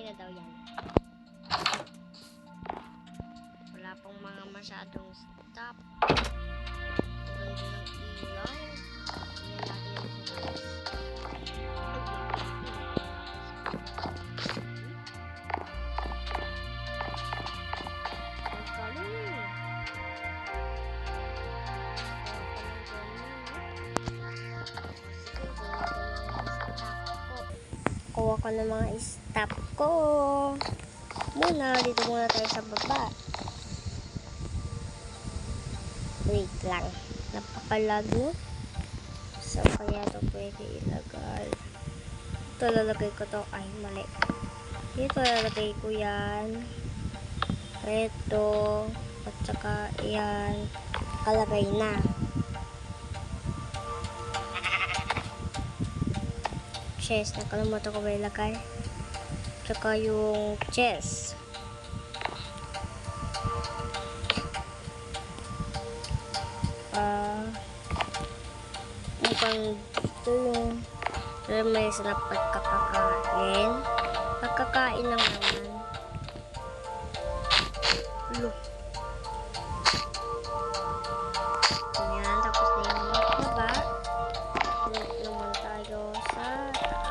na daw yan. Wala pong mga masyadong stop. Ganda ng ilaw. Tingnan natin yung guys. Kuha ko ng mga stop ko. Dito muna tayo sa baba. Wait lang. Napakalag no? So, kaya ito pwede ilagay. Ito lalagay ko to. Ay, mali. Dito lalagay ko yan. Ito. At saka yan. Kalagay na. Chest. Nakalimutan ko ba ilagay? Tsaka yung chest. Mukhang dito yung may sa pagkakakain. Pagkakain lang naman. Look. Ayan. Tapos na yung baba. Look naman tayo sa taas.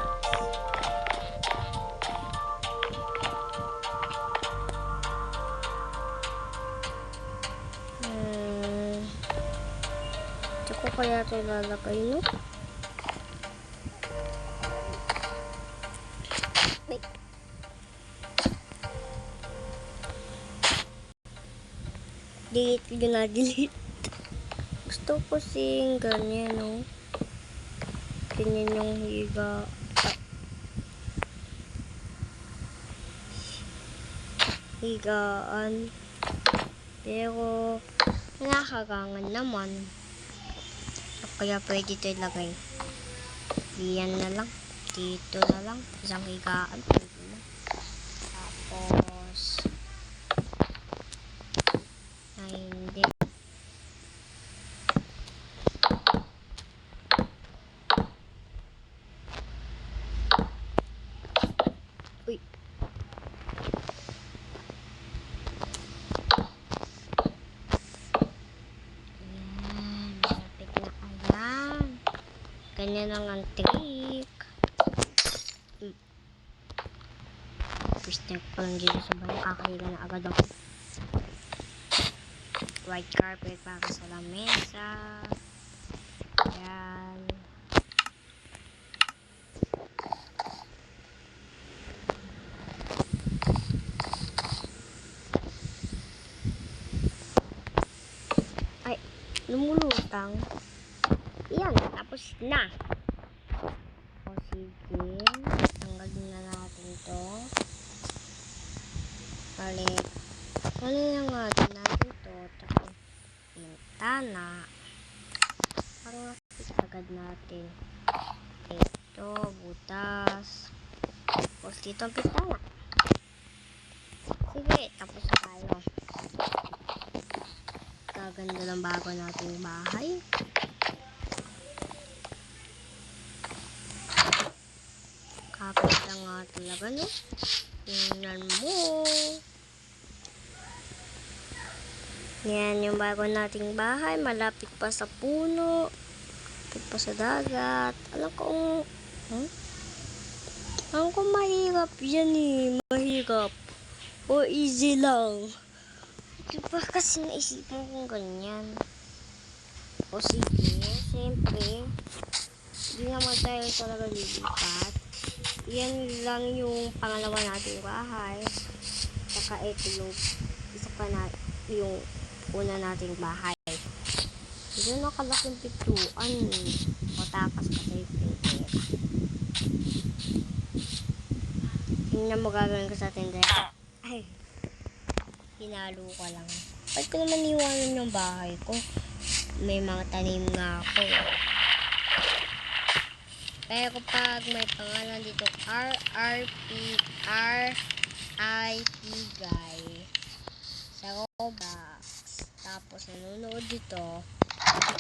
Tsaka kaya ito lalagay, no? Wait. Delete. Gusto ko sing ganyan, no? Ganyan yung higaan. Pero, nakakagangan naman. Kaya pwede ito ilagay. Diyan na lang. Dito na lang. Isang higaan. Pwede na. Tapos, ay hindi. Uy. Ganyan lang ang trick. First time ko lang dito sa bahay. Kakahiga na agad ako. White carpet para sa lamesa. Ayan. Ay, lumulutang. Yan, tapos na. O sige, tanggalin na natin to. Balik. Ano na nga din natin to? Tapos, bintana. Parang nakikita agad natin. Ito, butas. Tapos dito ang bintana. Sige, tapos na tayo. Kaganda ng bago nating bahay. Kapit lang nga talaga, no? Tingnan mo. Yan yung bago nating bahay. Malapit pa sa puno. Malapit pa sa dagat. Alam ko mahirap yan eh. Mahirap. O easy lang. Diba kasi naisipan kong ganyan. O sige, siyempre. Hindi naman tayo talaga lilipat. Yan lang yung pangalawa nating bahay. Saka ito yung isa pa na yung una nating bahay. Hindi na kalaking pituan. Matakas kasi yung tindera. Tingnan mo gagawin ko sa tindera. Ay, hinalo ko lang. Ba't ko naman iwanan yung bahay ko? May mga tanim nga ako. Pero pag may pangalan dito RIP guy sa Roblox, tapos nanonood dito,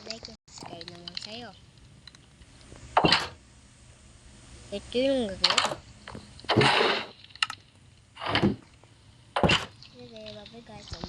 like and subscribe naman sa'yo. Ito yung gagawin. guys, so